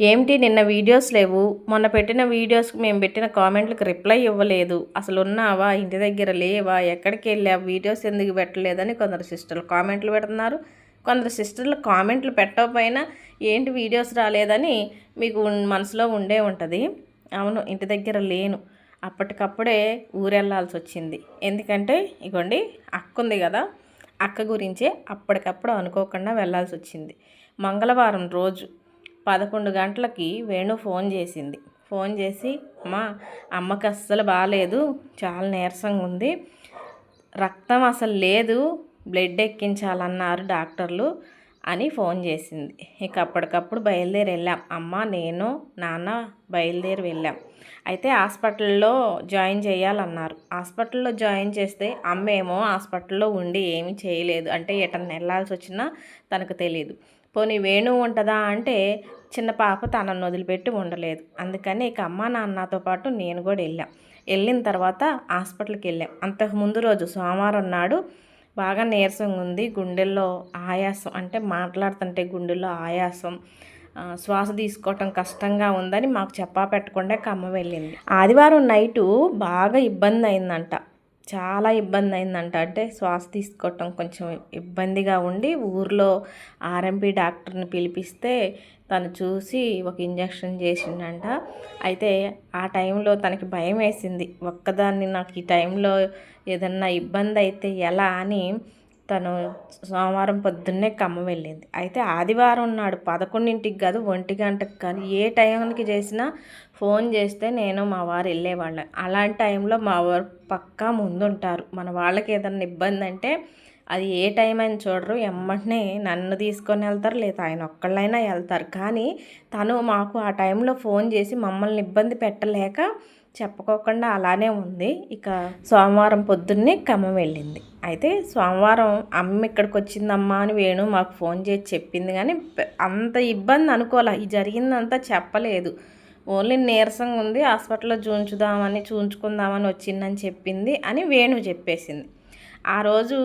ఏమిటి నిన్న వీడియోస్ లేవు, మొన్న పెట్టిన వీడియోస్కి మేము పెట్టిన కామెంట్లకు రిప్లై ఇవ్వలేదు, అసలు ఉన్నావా, ఇంటి దగ్గర లేవా, ఎక్కడికి వెళ్ళావు, వీడియోస్ ఎందుకు పెట్టలేదని కొందరు సిస్టర్లు కామెంట్లు పెడుతున్నారు. కొందరు సిస్టర్లు కామెంట్లు పెట్టకపోయినా ఏంటి వీడియోస్ రాలేదని మీకు మనసులో ఉండే ఉంటుంది. అవును, ఇంటి దగ్గర లేను, అప్పటికప్పుడే ఊరెళ్ళాల్సి వచ్చింది. ఎందుకంటే ఇగోండి అక్క ఉంది కదా, అక్క గురించే అప్పటికప్పుడు అనుకోకుండా వెళ్ళాల్సి వచ్చింది. మంగళవారం రోజు 11 గంటలకి వేణు ఫోన్ చేసింది. ఫోన్ చేసి అమ్మకి అస్సలు బాగాలేదు, చాలా నీరసంగా ఉంది, రక్తం అసలు లేదు, బ్లడ్ ఎక్కించాలన్నారు డాక్టర్లు అని ఫోన్ చేసింది. ఇక అప్పటికప్పుడు బయలుదేరి వెళ్ళాం, అమ్మ నేను నాన్న బయలుదేరి వెళ్ళాం. అయితే హాస్పిటల్లో జాయిన్ చేయాలన్నారు. హాస్పిటల్లో జాయిన్ చేస్తే అమ్మ ఏమో హాస్పిటల్లో ఉండి ఏమీ చేయలేదు, అంటే ఎటన్నా వెళ్ళాల్సి వచ్చినా తనకు తెలియదు. పోనీ వేణు ఉంటుందా అంటే చిన్న పాప తనను వదిలిపెట్టి ఉండలేదు. అందుకని ఇక అమ్మ నాన్నతో పాటు నేను కూడా వెళ్ళిన తర్వాత హాస్పిటల్కి వెళ్ళాం. అంతకు ముందు రోజు సోమవారం నాడు బాగా నీరసంగా ఉంది, గుండెల్లో ఆయాసం, అంటే మాట్లాడుతుంటే గుండెల్లో ఆయాసం, శ్వాస తీసుకోవటం కష్టంగా ఉందని మాకు చెప్పా పెట్టకుండా అమ్మ వెళ్ళింది. ఆదివారం నైటు బాగా ఇబ్బంది అయిందంట, చాలా ఇబ్బంది అయిందంట. అంటే శ్వాస తీసుకోవటం కొంచెం ఇబ్బందిగా ఉండి ఊర్లో ఆర్ఎంపీ డాక్టర్ని పిలిపిస్తే తను చూసి ఒక ఇంజక్షన్ చేసిండంట. అయితే ఆ టైంలో తనకి భయం వేసింది, ఒక్కదాన్ని నాకు ఈ టైంలో ఏదన్నా ఇబ్బంది అయితే ఎలా అని తను సోమవారం పొద్దున్నే ఖమ్మం వెళ్ళింది. అయితే ఆదివారం నాడు 11ంటికి కాదు 1 గంటకి కానీ ఏ టైంకి చేసినా ఫోన్ చేస్తే నేను మా వారు వెళ్ళేవాళ్ళం. అలాంటి టైంలో మా వారు పక్కా ముందుంటారు. మన వాళ్ళకి ఏదన్నా ఇబ్బంది అంటే అది ఏ టైం అని చూడరు, ఎమ్మటనే నన్ను తీసుకొని వెళ్తారు, లేదా ఆయన ఒక్కళ్ళైనా వెళ్తారు. కానీ తను మాకు ఆ టైంలో ఫోన్ చేసి మమ్మల్ని ఇబ్బంది పెట్టలేక చెప్పుకోకుండా అలానే ఉంది. ఇక సోమవారం పొద్దున్నే ఖమ్మం వెళ్ళింది. అయితే సోమవారం అమ్మ ఇక్కడికి వచ్చిందమ్మా అని వేణు మాకు ఫోన్ చేసి చెప్పింది, కానీ అంత ఇబ్బంది అనుకోలే, ఈ జరిగిందంతా చెప్పలేదు. ఓన్లీ నీరసంగా ఉంది, హాస్పిటల్లో చూంచుకుందామని వచ్చిందని చెప్పింది అని వేణు చెప్పేసింది. ఆ రోజు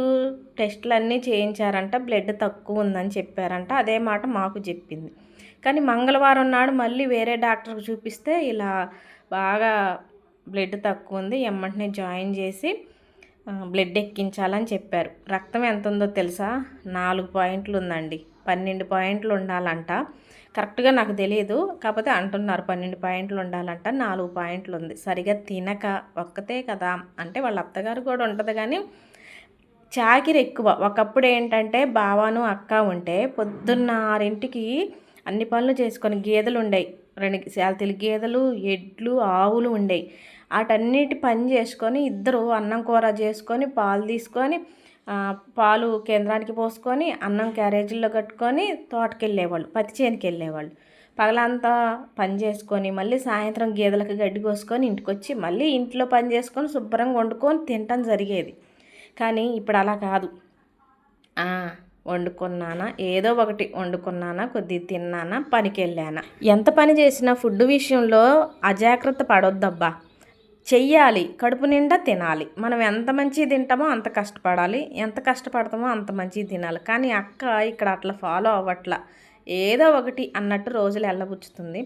టెస్టులు అన్నీ చేయించారంట, బ్లడ్ తక్కువ ఉందని చెప్పారంట, అదే మాట మాకు చెప్పింది. కానీ మంగళవారం నాడు మళ్ళీ వేరే డాక్టర్కి చూపిస్తే ఇలా బాగా బ్లడ్ తక్కువ ఉంది, ఎమ్మటనే జాయిన్ చేసి బ్లడ్ ఎక్కించాలని చెప్పారు. రక్తం ఎంత ఉందో తెలుసా, 4 పాయింట్లు ఉందండి, 12 పాయింట్లు ఉండాలంట. కరెక్ట్గా నాకు తెలియదు, కాకపోతే అంటున్నారు 12 పాయింట్లు ఉండాలంట, 4 పాయింట్లు ఉంది. సరిగా తినక ఒక్కతే కదా, అంటే వాళ్ళ అత్తగారు కూడా ఉంటుంది కానీ చాకిరి ఎక్కువ. ఒకప్పుడు ఏంటంటే బావాను అక్క ఉంటే పొద్దున్న 6ంటికి అన్ని పనులు చేసుకొని, గేదెలు ఉండేవి, 2 శాల్తీలు గేదెలు, ఎడ్లు, ఆవులు ఉండేవి, వాటన్నిటి పని చేసుకొని ఇద్దరు అన్నం కూర చేసుకొని పాలు తీసుకొని పాలు కేంద్రానికి పోసుకొని అన్నం క్యారేజీల్లో కట్టుకొని తోటకి వెళ్ళేవాళ్ళు, పత్తి చేనుకి వెళ్ళేవాళ్ళు. పగలంతా పని చేసుకొని మళ్ళీ సాయంత్రం గేదెలకు గడ్డి కోసుకొని ఇంటికి వచ్చి మళ్ళీ ఇంట్లో పని చేసుకొని శుభ్రంగా వండుకొని తినటం జరిగేది. కానీ ఇప్పుడు అలా కాదు, వండుకున్నానా, ఏదో ఒకటి వండుకున్నానా, కొద్దిగా తిన్నానా, పనికి వెళ్ళానా. ఎంత పని చేసినా ఫుడ్ విషయంలో అజాగ్రత్త పడొద్దబ్బా, చెయ్యాలి, కడుపు నిండా తినాలి. మనం ఎంత మంచిగా తింటామో అంత కష్టపడాలి, ఎంత కష్టపడతామో అంత మంచిగా తినాలి. కానీ అక్క ఇక్కడ అట్లా ఫాలో అవ్వట్లా, ఏదో ఒకటి అన్నట్టు రోజులు వెళ్ళబుచ్చుతుంది.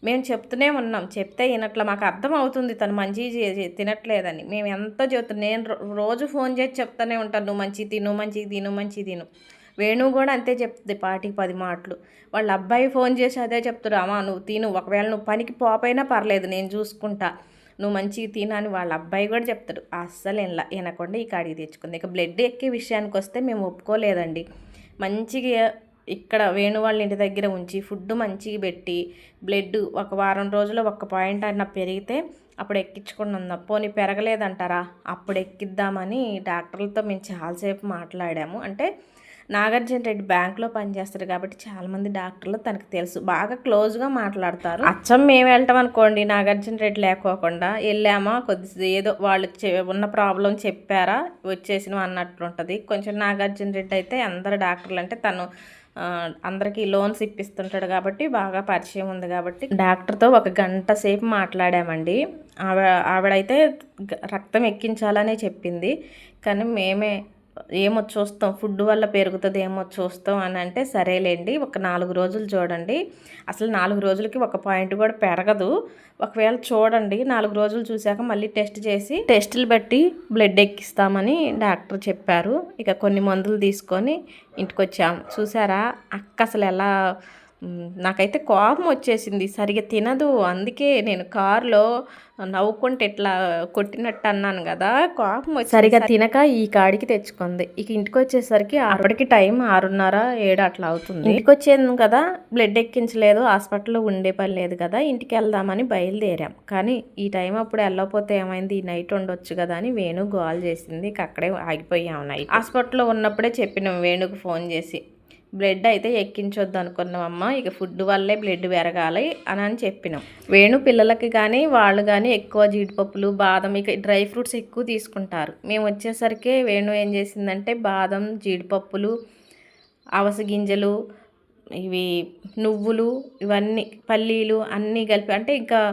మేము చెప్తూనే ఉన్నాం, చెప్తే వినట్లా, మాకు అర్థం అవుతుంది తను మంచిగా తినట్లేదని. మేము ఎంతో చెప్తున్నాం, నేను రోజు ఫోన్ చేసి చెప్తూనే ఉంటాను, నువ్వు మంచిగా తిను, మంచిగా తిను, మంచిగా తిను. వేణు కూడా అంతే చెప్తుంది, 10 మాటలు. వాళ్ళ అబ్బాయి ఫోన్ చేసి అదే చెప్తారు, అమ్మా నువ్వు తిను, ఒకవేళ నువ్వు పనికి పోపోయినా పర్లేదు నేను చూసుకుంటా, నువ్వు మంచిగా తిను అని వాళ్ళ అబ్బాయి కూడా చెప్తాడు. అస్సలు వినకుండా ఈ కాడికి తెచ్చుకుంది. ఇక బ్లడ్ ఎక్కే విషయానికి వస్తే మేము ఒప్పుకోలేదండి. మంచిగా ఇక్కడ వేణు వాళ్ళ ఇంటి దగ్గర ఉంచి ఫుడ్ మంచిగా పెట్టి బ్లడ్ ఒక వారం రోజుల్లో 1 పాయింట్ అన్న పెరిగితే అప్పుడు ఎక్కించుకుని ఉందాం. పోనీ పెరగలేదంటారా, అప్పుడు ఎక్కిద్దామని డాక్టర్లతో మేము చాలాసేపు మాట్లాడాము. అంటే నాగార్జున రెడ్డి బ్యాంక్లో పనిచేస్తారు కాబట్టి చాలామంది డాక్టర్లు తనకు తెలుసు, బాగా క్లోజ్గా మాట్లాడతారు. అచ్చం మేము వెళ్తాం అనుకోండి, నాగార్జున రెడ్డి లేకోకుండా వెళ్ళామా, కొద్దిగా ఏదో వాళ్ళు ఉన్న ప్రాబ్లం చెప్పారా వచ్చేసినాం అన్నట్లు ఉంటుంది. కొంచెం నాగార్జున రెడ్డి అయితే అందరు డాక్టర్లు అంటే తను అందరికీ లోన్స్ ఇప్పిస్తుంటాడు కాబట్టి బాగా పరిచయం ఉంది కాబట్టి డాక్టర్తో 1 గంట సేపు మాట్లాడామండి. ఆవిడైతే రక్తం ఎక్కించాలనే చెప్పింది, కానీ మేమే ఏమో చూస్తాం, ఫుడ్ వల్ల పెరుగుతుంది ఏమో చూస్తాం అని అంటే సరేలేండి, ఒక 4 రోజులు చూడండి. అసలు 4 రోజులకి ఒక పాయింట్ కూడా పెరగదు. ఒకవేళ చూడండి, 4 రోజులు చూశాక మళ్ళీ టెస్ట్ చేసి టెస్టులు బట్టి బ్లడ్ ఎక్కిస్తామని డాక్టర్ చెప్పారు. ఇక కొన్ని మందులు తీసుకొని ఇంటికి వచ్చాము. చూసారా అక్క అసలు ఎలా, నాకైతే కోపం వచ్చేసింది, సరిగా తినదు. అందుకే నేను కారులో నవ్వుకుంటే ఇట్లా కొట్టినట్టు అన్నాను కదా, కోపం వచ్చి సరిగా తినక ఈ కాడికి తెచ్చుకుంది. ఇక ఇంటికి వచ్చేసరికి అప్పటికి టైం 6:30, 7 అట్లా అవుతుంది. ఇంటికి వచ్చేది కదా, బ్లడ్ ఎక్కించలేదు, హాస్పిటల్లో ఉండే పని లేదు కదా, ఇంటికి వెళ్దామని బయలుదేరాం. కానీ ఈ టైం అప్పుడు వెళ్ళకపోతే ఏమైంది, ఈ నైట్ ఉండొచ్చు కదా అని వేణు గోల్ చేసింది. ఇక అక్కడే ఆగిపోయాము నైట్. హాస్పిటల్లో ఉన్నప్పుడే చెప్పినాం వేణుకు ఫోన్ చేసి, బ్లడ్ అయితే ఎక్కించొద్దు అనుకున్నామమ్మ, ఇక ఫుడ్ వల్లే బ్లడ్ పెరగాలి అని చెప్పినాం. వేణు పిల్లలకి కానీ వాళ్ళు కానీ ఎక్కువ జీడిపప్పులు, బాదం, ఇక డ్రై ఫ్రూట్స్ ఎక్కువ తీసుకుంటారు. మేము వచ్చేసరికి వేణు ఏం చేసిందంటే బాదం, జీడిపప్పులు, అవిసె గింజలు, ఇవి నువ్వులు, ఇవన్నీ పల్లీలు అన్నీ కలిపి, అంటే ఇంకా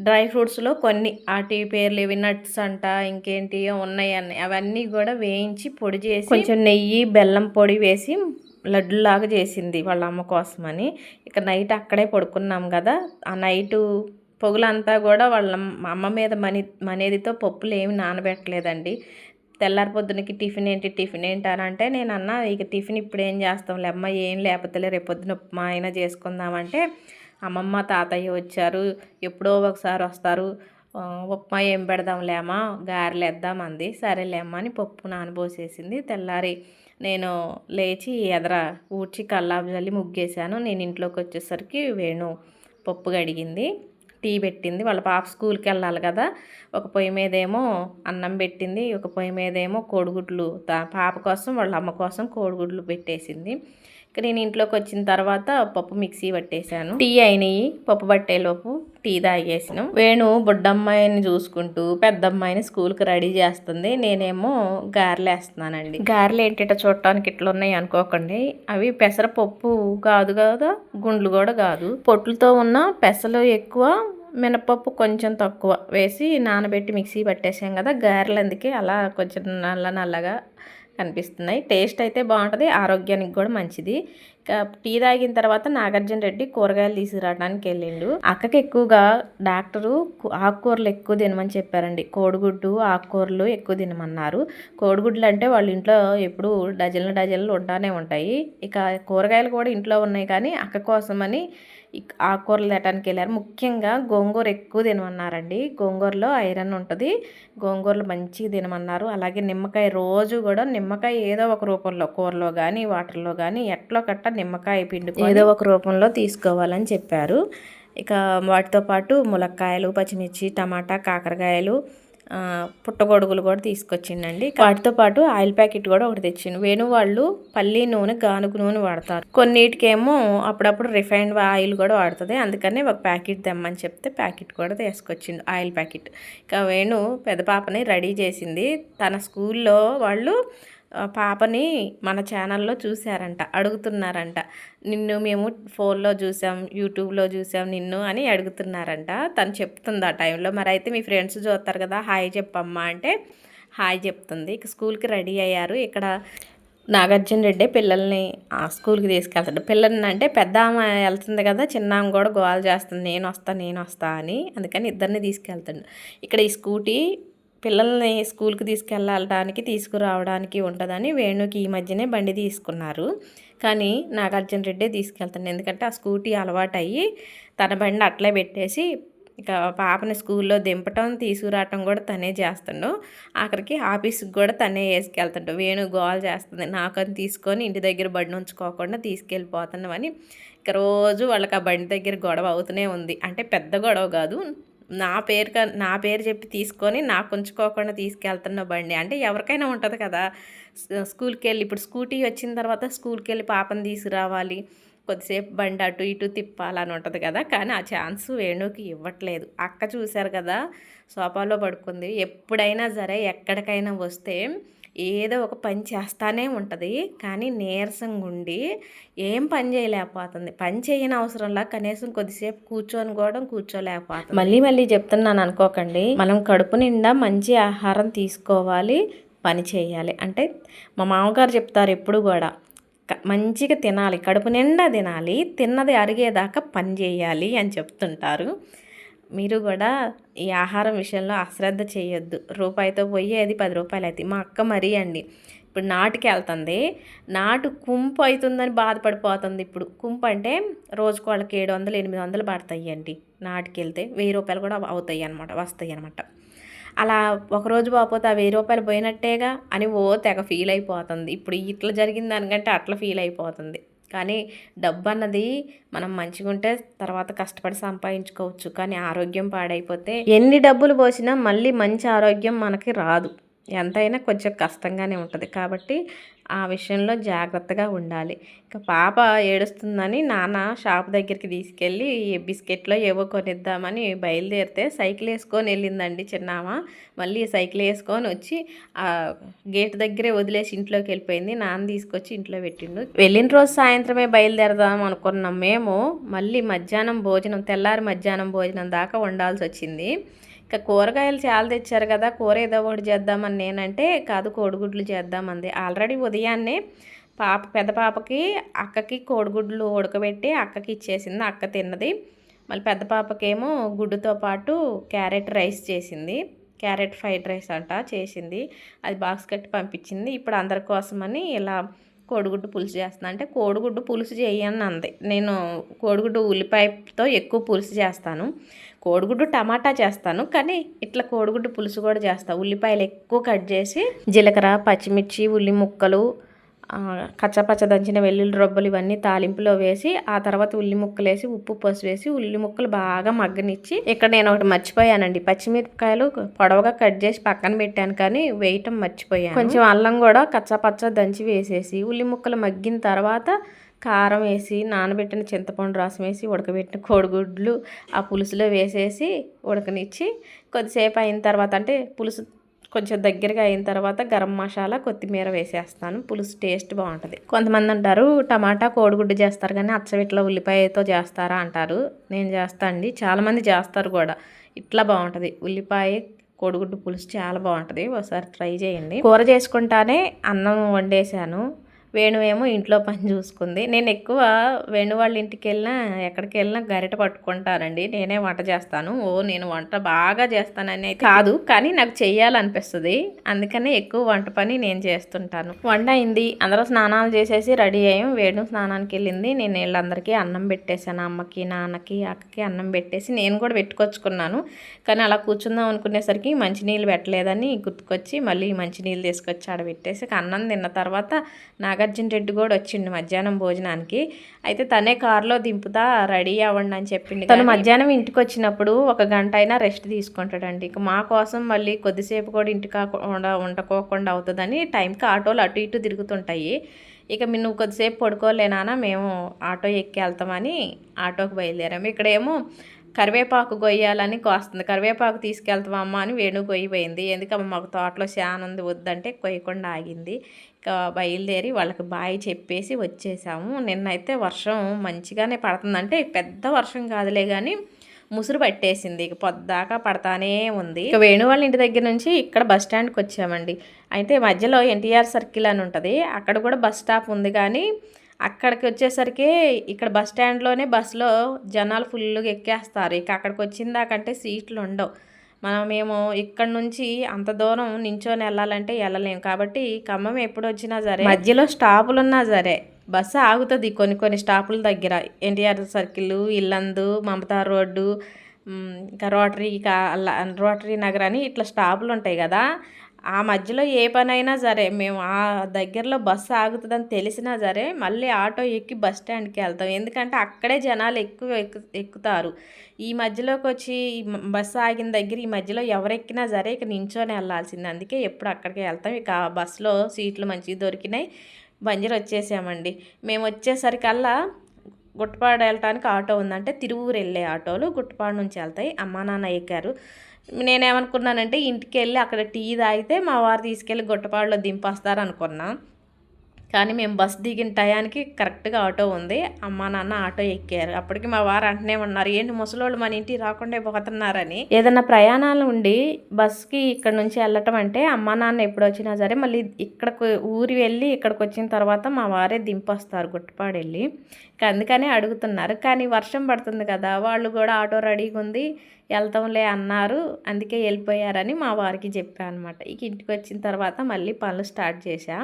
డ్రై ఫ్రూట్స్లో కొన్ని వాటి పేర్లు ఇవి నట్స్ అంట, ఇంకేంటి ఉన్నాయన్నీ, అవన్నీ కూడా వేయించి పొడి చేసి కొంచెం నెయ్యి, బెల్లం పొడి వేసి లడ్డులాగా చేసింది వాళ్ళ అమ్మ కోసమని. ఇక నైట్ అక్కడే పడుకున్నాం కదా, ఆ నైటు పొగులంతా కూడా వాళ్ళ అమ్మ మీద మనేదితో పప్పులు ఏమి నానబెట్టలేదండి. తెల్లారి పొద్దునకి టిఫిన్ ఏంటి అని అంటే నేను అన్నా, ఇక టిఫిన్ ఇప్పుడు ఏం చేస్తాంలే అమ్మ, ఏం లేకపోతే రేపు పొద్దున ఉప్మా అయినా చేసుకుందామంటే, అమ్మమ్మ తాతయ్య వచ్చారు, ఎప్పుడో ఒకసారి వస్తారు, ఉప్మా ఏం పెడదాంలే అమ్మ, గారెలు వేద్దామంది. సరేలేమ్మ అని పప్పు నానబోసేసింది. తెల్లారి నేను లేచి ఎదర ఊడ్చి కల్లాపు జల్లి ముగ్గేశాను. నేను ఇంట్లోకి వచ్చేసరికి వేణు పప్పు కడిగింది, టీ పెట్టింది. వాళ్ళ పాప స్కూల్కి వెళ్ళాలి కదా, ఒక పొయ్యి మీదేమో అన్నం పెట్టింది, ఒక పొయ్యి మీదేమో కోడిగుడ్లు, పాప కోసం వాళ్ళ అమ్మ కోసం కోడిగుడ్లు పెట్టేసింది. ఇక నేను ఇంట్లోకి వచ్చిన తర్వాత పప్పు మిక్సీ పట్టేశాను. టీ అయినాయి, పప్పు పట్టేలోపు టీ తాగేసినాం. వేణు బుడ్డమ్మాయిని చూసుకుంటూ పెద్దమ్మాయిని స్కూల్కి రెడీ చేస్తుంది. నేనేమో గారెలు వేస్తున్నానండి. గారెలు ఏంటంటే చూడటానికి ఇట్లా ఉన్నాయి అనుకోకండి, అవి పెసరపప్పు కాదు కదా, గుండ్లు కూడా కాదు, పొట్లతో ఉన్న పెసలు ఎక్కువ, మినపప్పు కొంచెం తక్కువ వేసి నానబెట్టి మిక్సీ పట్టేసాం కదా, గారెలు అందుకే అలా కొంచెం నల్లగా కనిపిస్తున్నాయి. టేస్ట్ అయితే బాగుంటుంది, ఆరోగ్యానికి కూడా మంచిది. ఇక టీ తాగిన తర్వాత నాగార్జున రెడ్డి కూరగాయలు తీసుకురావడానికి వెళ్ళిండు. అక్కకి ఎక్కువగా డాక్టరు ఆకుకూరలు ఎక్కువ తినమని చెప్పారండి. కోడిగుడ్డు, ఆకుకూరలు ఎక్కువ తినమన్నారు. కోడిగుడ్లు అంటే వాళ్ళ ఇంట్లో ఎప్పుడు డజన్లు ఉంటానే ఉంటాయి. ఇక కూరగాయలు కూడా ఇంట్లో ఉన్నాయి, కానీ అక్క కోసమని ఆకుకూరలు తేటానికి వెళ్ళారు. ముఖ్యంగా గోంగూర ఎక్కువ తినమన్నారండి. గోంగూరలో ఐరన్ ఉంటుంది, గోంగూరలు మంచిగా తినమన్నారు. అలాగే నిమ్మకాయ, రోజు కూడా నిమ్మకాయ ఏదో ఒక రూపంలో, కూరలో కానీ వాటర్లో కానీ ఎట్లో కట్ట నిమ్మకాయ పిండి ఏదో ఒక రూపంలో తీసుకోవాలని చెప్పారు. ఇక వాటితో పాటు ములక్కాయలు, పచ్చిమిర్చి, టమాటా, కాకరకాయలు, పుట్టగొడుగులు కూడా తీసుకొచ్చిండండి. వాటితో పాటు ఆయిల్ ప్యాకెట్ కూడా ఒకటి తెచ్చిండు. వేణు వాళ్ళు పల్లి నూనె, గానుగు నూనె వాడతారు, కొన్నిటికేమో అప్పుడప్పుడు రిఫైన్డ్ ఆయిల్ కూడా వాడుతుంది. అందుకని ఒక ప్యాకెట్ తెమ్మని చెప్తే ప్యాకెట్ కూడా తీసుకొచ్చిండు, ఆయిల్ ప్యాకెట్. ఇక వేణు పెద్ద పాపని రెడీ చేసింది. తన స్కూల్లో వాళ్ళు పాపని మన ఛానల్లో చూశారంట, అడుగుతున్నారంట, నిన్ను మేము ఫోన్లో చూసాం, యూట్యూబ్లో చూసాం నిన్ను అని అడుగుతున్నారంట. తను చెప్తుంది ఆ టైంలో. మరి అయితే మీ ఫ్రెండ్స్ చూస్తారు కదా, హాయ్ చెప్పమ్మా అంటే హాయ్ చెప్తుంది. ఇక స్కూల్కి రెడీ అయ్యారు. ఇక్కడ నాగార్జున రెడ్డి పిల్లల్ని స్కూల్కి తీసుకెళ్తాడు. పిల్లల్ని అంటే పెద్ద ఆమె వెళ్తుంది కదా, చిన్న ఆమె కూడా గోల చేస్తుంది, నేను వస్తా అని. అందుకని ఇద్దరిని తీసుకెళ్తాడు. ఇక్కడ ఈ స్కూటీ పిల్లల్ని స్కూల్కి తీసుకెళ్ళడానికి తీసుకురావడానికి ఉంటుందని వేణుకి ఈ మధ్యనే బండి తీసుకున్నారు. కానీ నాగార్జున రెడ్డి తీసుకెళ్తాను, ఎందుకంటే ఆ స్కూటీ అలవాటు అయ్యి తన బండి అట్లే పెట్టేసి ఇక పాపని స్కూల్లో దింపటం, తీసుకురావటం కూడా తనే చేస్తుండు. ఆఖరికి ఆఫీస్కి కూడా తనే వేసుకెళ్తుండు. వేణు గోల్ చేస్తుంది, నాకని తీసుకొని ఇంటి దగ్గర బండి ఉంచుకోకుండా తీసుకెళ్ళిపోతున్నామని. ఇక రోజు వాళ్ళకి ఆ బండి దగ్గర గొడవ అవుతూనే ఉంది. అంటే పెద్ద గొడవ కాదు, నా పేరు చెప్పి తీసుకొని నాకు ఉంచుకోకుండా తీసుకెళ్తున్న బండి. అంటే ఎవరికైనా ఉంటుంది కదా, స్కూల్కి వెళ్ళి, ఇప్పుడు స్కూటీ వచ్చిన తర్వాత స్కూల్కి వెళ్ళి పాపని తీసుకురావాలి, కొద్దిసేపు బండి అటు ఇటు తిప్పాలని ఉంటుంది కదా, కానీ ఆ ఛాన్స్ వేణుకి ఇవ్వట్లేదు. అక్క చూశారు కదా, సోఫాలో పడుకుంది. ఎప్పుడైనా సరే ఎక్కడికైనా వస్తే ఏదో ఒక పని చేస్తానే ఉంటుంది, కానీ నీరసంగా ఉండి ఏం పని చేయలేకపోతుంది. పని చేయని అవసరంలా కనీసం కొద్దిసేపు కూర్చోలేకపోతుంది. మళ్ళీ చెప్తున్నాను అనుకోకండి, మనం కడుపు నిండా మంచి ఆహారం తీసుకోవాలి, పని చేయాలి. అంటే మా మామగారు చెప్తారు ఎప్పుడు కూడా మంచిగా తినాలి, కడుపు నిండా తినాలి, తిన్నది అరిగేదాకా పని చేయాలి అని చెప్తుంటారు. మీరు కూడా ఈ ఆహారం విషయంలో అశ్రద్ధ చేయొద్దు. రూపాయితో పోయేది 10 రూపాయలు అవుతాయి. మా అక్క మరీ అండి ఇప్పుడు నాటుకి వెళ్తుంది, నాటు కుంపు అవుతుందని బాధపడిపోతుంది. ఇప్పుడు కుంపు అంటే రోజుకు వాళ్ళకి 700 800 పడతాయి అండి. నాటుకి వెళ్తే 1000 రూపాయలు కూడా అవుతాయి అనమాట, వస్తాయి అనమాట. అలా ఒకరోజు పోకపోతే ఆ 1000 రూపాయలు పోయినట్టేగా అని తెగ ఫీల్ అయిపోతుంది. ఇప్పుడు ఇట్లా జరిగిన దానికంటే అట్లా ఫీల్ అయిపోతుంది. కానీ డబ్బు అన్నది మనం మంచిగా ఉంటే తర్వాత కష్టపడి సంపాదించుకోవచ్చు. కానీ ఆరోగ్యం పాడైపోతే ఎన్ని డబ్బులు పోసినా మళ్ళీ మంచి ఆరోగ్యం మనకి రాదు. ఎంతైనా కొంచెం కష్టంగానే ఉంటుంది. కాబట్టి ఆ విషయంలో జాగ్రత్తగా ఉండాలి. ఇక పాప ఏడుస్తుందని నాన్న షాప్ దగ్గరికి తీసుకెళ్ళి బిస్కెట్లో ఏవో కొనిద్దామని బయలుదేరితే సైకిల్ వేసుకొని వెళ్ళిందండి చిన్నామ. మళ్ళీ సైకిల్ వేసుకొని వచ్చి ఆ గేట్ దగ్గరే వదిలేసి ఇంట్లోకి వెళ్ళిపోయింది. నాన్న తీసుకొచ్చి ఇంట్లో పెట్టిండు. వెళ్ళిన రోజు సాయంత్రమే బయలుదేరదాం అనుకున్నాం మేము. మళ్ళీ మధ్యాహ్నం భోజనం, తెల్లారి మధ్యాహ్నం భోజనం దాకా వండాల్సి వచ్చింది. ఇక కూరగాయలు చాలా తెచ్చారు కదా, కూర ఏదో ఒకటి చేద్దామని నేనంటే కాదు కోడిగుడ్లు చేద్దామంది. ఆల్రెడీ ఉదయాన్నే పెద్ద పాపకి అక్కకి కోడిగుడ్లు ఉడకబెట్టి అక్కకి ఇచ్చేసింది, అక్క తిన్నది. మళ్ళీ పెద్ద పాపకేమో గుడ్డుతో పాటు క్యారెట్ రైస్ చేసింది, క్యారెట్ ఫ్రైడ్ రైస్ అంట చేసింది. అది బాక్స్ కట్టి పంపించింది. ఇప్పుడు అందరి కోసమని ఇలా కోడిగుడ్డు పులుసు చేస్తున్నా. అంటే కోడిగుడ్డు పులుసు చేయని అంది. నేను కోడిగుడ్డు ఉల్లిపాయతో ఎక్కువ పులుసు చేస్తాను, కోడిగుడ్డు టమాటా చేస్తాను, కానీ ఇట్లా కోడిగుడ్డు పులుసు కూడా చేస్తాను. ఉల్లిపాయలు ఎక్కువ కట్ చేసి జీలకర్ర, పచ్చిమిర్చి, ఉల్లి ముక్కలు, కచ్చపచ్చ దంచిన వెల్లుల్లి రొబ్బలు ఇవన్నీ తాలింపులో వేసి ఆ తర్వాత ఉల్లి ముక్కలు వేసి ఉప్పు పసుపు వేసి ఉల్లి ముక్కలు బాగా మగ్గనిచ్చి, ఇక్కడ నేను ఒకటి మర్చిపోయానండి, పచ్చిమిరపకాయలు పొడవుగా కట్ చేసి పక్కన పెట్టాను కానీ వేయటం మర్చిపోయాను. కొంచెం అల్లం కూడా కచ్చపచ్చ దంచి వేసేసి ఉల్లి ముక్కలు మగ్గిన తర్వాత కారం వేసి నానబెట్టిన చింతపండు రసం వేసి ఉడకబెట్టిన కోడిగుడ్లు ఆ పులుసులో వేసేసి ఉడకనిచ్చి కొద్దిసేపు అయిన తర్వాత, అంటే పులుసు కొంచెం దగ్గరగా అయిన తర్వాత గరం మసాలా కొత్తిమీర వేసేస్తాను. పులుసు టేస్ట్ బాగుంటుంది. కొంతమంది అంటారు టమాటా కోడిగుడ్డు చేస్తారు కానీ అచ్చవిట్లా ఉల్లిపాయతో చేస్తారా అంటారు. నేను చేస్తాను అండి, చాలామంది చేస్తారు కూడా. ఇట్లా బాగుంటుంది, ఉల్లిపాయ కోడిగుడ్డు పులుసు చాలా బాగుంటుంది. ఒకసారి ట్రై చేయండి. కూర చేసుకుంటానే అన్నం వండేసాను. వేణు ఏమో ఇంట్లో పని చూసుకుంది. నేను ఎక్కువ వేణు వాళ్ళ ఇంటికి వెళ్ళినా ఎక్కడికి వెళ్ళినా గరిట పట్టుకుంటానండి. నేనే వంట చేస్తాను. నేను వంట బాగా చేస్తానని కాదు, కానీ నాకు చెయ్యాలనిపిస్తుంది. అందుకనే ఎక్కువ వంట పని నేను చేస్తుంటాను. వంట అయింది, అందరూ స్నానాలు చేసేసి రెడీ అయ్యాం. వేణు స్నానానికి వెళ్ళింది. నేను వీళ్ళందరికీ అన్నం పెట్టేశాను. అమ్మకి, నాన్నకి, అక్కకి అన్నం పెట్టేసి నేను కూడా పెట్టుకొచ్చుకున్నాను. కానీ అలా కూర్చుందాం అనుకునేసరికి మంచినీళ్ళు పెట్టలేదని గుర్తుకొచ్చి మళ్ళీ మంచినీళ్ళు తీసుకొచ్చి ఆడబెట్టేసి అన్నం తిన్న తర్వాత నాగార్జున రెడ్డి కూడా వచ్చిండు మధ్యాహ్నం భోజనానికి. అయితే తనే కారులో దింపుతా రెడీ అవ్వండి అని చెప్పింది. తను మధ్యాహ్నం ఇంటికి వచ్చినప్పుడు 1 గంట అయినా రెస్ట్ తీసుకుంటాడండి. ఇక మా కోసం మళ్ళీ కొద్దిసేపు కూడా ఇంటికి ఉండకోకుండా అవుతుందని టైంకి ఆటోలు అటు ఇటు తిరుగుతుంటాయి. ఇక నువ్వు కొద్దిసేపు పడుకోలేనా, మేము ఆటో ఎక్కి వెళ్తామని ఆటోకి బయలుదేరాము. ఇక్కడేమో కరివేపాకు కొయ్యాలని కోస్తుంది. కరివేపాకు తీసుకెళ్తామమ్మా అని వేణు కొయ్యిపోయింది. ఎందుకమ్మా మాకు తోటలో శాన్ ఉంది వద్దంటే కొయ్యకుండా ఆగింది. ఇక బయలుదేరి వాళ్ళకి బాయ్ చెప్పేసి వచ్చేసాము. నిన్నైతే వర్షం మంచిగానే పడుతుందంటే పెద్ద వర్షం కాదులే కానీ ముసురు పట్టేసింది. ఇక పొద్దాకా పడతానే ఉంది. ఇక వేణు వాళ్ళ ఇంటి దగ్గర నుంచి ఇక్కడ బస్ స్టాండ్కి వచ్చామండి. అయితే మధ్యలో ఎన్టీఆర్ సర్కిల్ అని ఉంటుంది, అక్కడ కూడా బస్ స్టాప్ ఉంది. కానీ అక్కడికి వచ్చేసరికి ఇక్కడ బస్ స్టాండ్లోనే బస్సులో జనాలు ఫుల్గా ఎక్కేస్తారు. ఇక అక్కడికి వచ్చిందాకంటే సీట్లు ఉండవు. మేము ఇక్కడ నుంచి అంత దూరం నించొని వెళ్ళాలంటే వెళ్ళలేము. కాబట్టి ఖమ్మం ఎప్పుడు వచ్చినా సరే మధ్యలో స్టాపులు ఉన్నా సరే బస్సు ఆగుతుంది కొన్ని స్టాపుల దగ్గర. ఎన్టీఆర్ సర్కిల్, ఇల్లందు, మమతా రోడ్డు, ఇంకా రోటరీ నగర్ అని ఇట్లా స్టాపులు ఉంటాయి కదా, ఆ మధ్యలో ఏ పని అయినా సరే మేము ఆ దగ్గరలో బస్సు ఆగుతుందని తెలిసినా సరే మళ్ళీ ఆటో ఎక్కి బస్ స్టాండ్కి వెళ్తాం. ఎందుకంటే అక్కడే జనాలు ఎక్కుతారు. ఈ మధ్యలోకి వచ్చి బస్సు ఆగిన దగ్గర ఈ మధ్యలో ఎవరు ఎక్కినా సరే ఇక నించొని వెళ్ళాల్సింది. అందుకే ఎప్పుడు అక్కడికే వెళ్తాం. ఇక ఆ బస్సులో సీట్లు మంచిగా దొరికినాయి, బంజరు వచ్చేసామండి. మేము వచ్చేసరికల్లా గుట్టపాడు వెళ్ళటానికి ఆటో ఉందంటే తిరువూరు వెళ్ళే ఆటోలు గుట్టపాడు నుంచి వెళ్తాయి. అమ్మా నాన్న ఎక్కారు. నేనేమనుకున్నానంటే ఇంటికి వెళ్ళి అక్కడ టీ తాగితే మా వారు తీసుకెళ్ళి గుట్టపాడులో దింపేస్తారు అనుకున్నా. కానీ మేము బస్ దిగిన టయానికి కరెక్ట్గా ఆటో ఉంది. అమ్మ నాన్న ఆటో ఎక్కారు. అప్పటికి మా వారు అంటనే ఉన్నారు, ఏంటి ముసలోళ్ళు మన ఇంటికి రాకుండా పోతున్నారని. ఏదైనా ప్రయాణాలు ఉండి బస్కి ఇక్కడ నుంచి వెళ్ళటం అంటే అమ్మ నాన్న ఎప్పుడు వచ్చినా సరే మళ్ళీ ఇక్కడికి ఊరి వెళ్ళి ఇక్కడికి వచ్చిన తర్వాత మా వారే దింపొస్తారు గుట్టపాడు వెళ్ళి. అందుకనే అడుగుతున్నారు. కానీ వర్షం పడుతుంది కదా, వాళ్ళు కూడా ఆటో రెడీగా ఉంది వెళ్తాంలే అన్నారు, అందుకే వెళ్ళిపోయారని మా వారికి చెప్పాను అనమాట. ఇక ఇంటికి వచ్చిన తర్వాత మళ్ళీ పనులు స్టార్ట్ చేశా.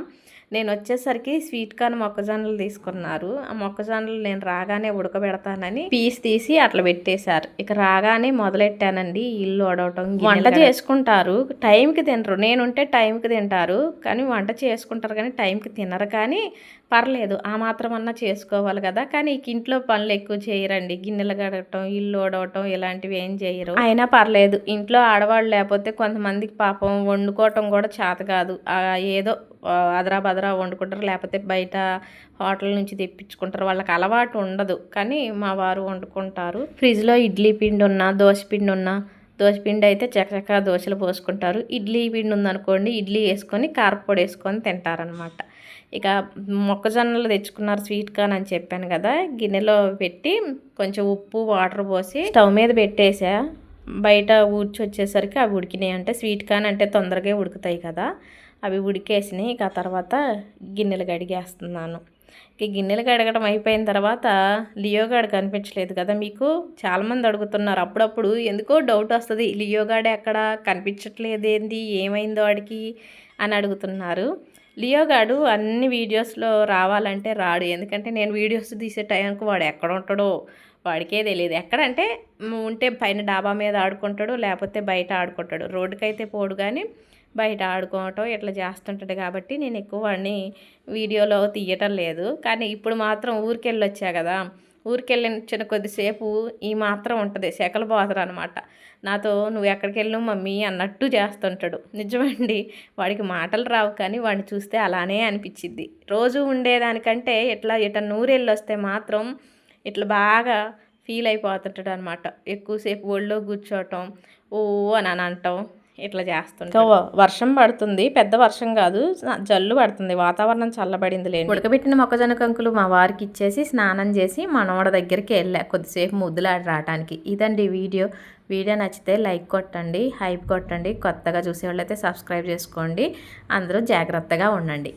నేను వచ్చేసరికి స్వీట్ కార్న్ మొక్కజొన్నలు తీసుకున్నారు. ఆ మొక్కజొన్నలు నేను రాగానే ఉడకబెడతానని పీస్ తీసి అట్లా పెట్టేశారు. ఇక రాగానే మొదలెట్టానండి ఇల్లు ఒడవటం. వంట చేసుకుంటారు, టైంకి తినరు. నేనుంటే టైంకి తింటారు, కానీ వంట చేసుకుంటారు కానీ టైంకి తినరు. కానీ పర్లేదు, ఆ మాత్రం అన్నా చేసుకోవాలి కదా. కానీ ఇంట్లో పనులు ఎక్కువ చేయరండి. గిన్నెలు కడగటం, ఇల్లు ఓడవటం ఇలాంటివి ఏం చేయరు. అయినా పర్లేదు, ఇంట్లో ఆడవాళ్ళు లేకపోతే కొంతమందికి పాపం వండుకోవటం కూడా చేత కాదు. ఏదో అదరా బదరా వండుకుంటారు, లేకపోతే బయట హోటల్ నుంచి తెప్పించుకుంటారు. వాళ్ళకి అలవాటు ఉండదు, కానీ మా వారు వండుకుంటారు. ఫ్రిడ్జ్లో ఇడ్లీ పిండి ఉన్నా, దోశ పిండి ఉన్నా, దోశపిండి అయితే చకచకా దోశలు పోసుకుంటారు. ఇడ్లీ పిండి ఉందనుకోండి, ఇడ్లీ వేసుకొని కారపొడి వేసుకొని తింటారనమాట. ఇక మొక్కజొన్నలు తెచ్చుకున్నారు స్వీట్ కార్న్ అని చెప్పాను కదా, గిన్నెలో పెట్టి కొంచెం ఉప్పు వాటర్ పోసి స్టవ్ మీద పెట్టేసా. బయట ఊడ్చి వచ్చేసరికి అవి ఉడికినాయి. అంటే స్వీట్ కార్న్ అంటే తొందరగా ఉడుకుతాయి కదా, అవి ఉడికేసినాయి. ఇక తర్వాత గిన్నెలు కడిగేస్తున్నాను. ఇక గిన్నెలు కడగడం అయిపోయిన తర్వాత లియోగాడు కనిపించలేదు కదా, మీకు చాలామంది అడుగుతున్నారు. అప్పుడప్పుడు ఎందుకో డౌట్ వస్తుంది, లియోగాడు ఎక్కడ కనిపించట్లేదు, ఏంది ఏమైందో వాడికి అని అడుగుతున్నారు. లియోగాడు అన్ని వీడియోస్లో రావాలంటే రాడు. ఎందుకంటే నేను వీడియోస్ తీసే టైంకి వాడు ఎక్కడ ఉంటాడో వాడికే తెలియదు. ఎక్కడంటే ఉంటే పైన డాబా మీద ఆడుకుంటాడు, లేకపోతే బయట ఆడుకుంటాడు. రోడ్డుకైతే పోడు, కానీ బయట ఆడుకోవటం ఇట్లా చేస్తుంటాడు. కాబట్టి నేను ఎక్కువ వాడిని వీడియోలో తీయటం లేదు. కానీ ఇప్పుడు మాత్రం ఊరికెళ్ళి వచ్చా కదా, ఊరికెళ్ళిన కొద్దిసేపు ఈ మాత్రం ఉంటుంది, శకలు పోతారు అనమాట. నాతో నువ్వు ఎక్కడికి వెళ్ళావు మమ్మీ అన్నట్టు చేస్తుంటాడు. నిజమండి, వాడికి మాటలు రావు, కానీ వాడిని చూస్తే అలానే అనిపించిద్ది. రోజు ఉండేదానికంటే ఇట్లా నూరెళ్ళి వస్తే మాత్రం ఇట్లా బాగా ఫీల్ అయిపోతుంటాడు అనమాట. ఎక్కువసేపు ఒళ్ళో కూర్చోవటం, ఓ అని అంటాం, ఇట్లా చేస్తుంటాం. వర్షం పడుతుంది, పెద్ద వర్షం కాదు, జల్లు పడుతుంది. వాతావరణం చల్లబడింది లేండి. ఉడకబెట్టిన మొక్కజొన్న కంకులు మా వారికి ఇచ్చేసి స్నానం చేసి మనోడ దగ్గరికి వెళ్ళా కొద్దిసేపు ముద్దులాడి రావడానికి. ఇదండి వీడియో నచ్చితే లైక్ కొట్టండి, హైప్ కొట్టండి. కొత్తగా చూసేవాళ్ళైతే సబ్స్క్రైబ్ చేసుకోండి. అందరూ జాగ్రత్తగా ఉండండి.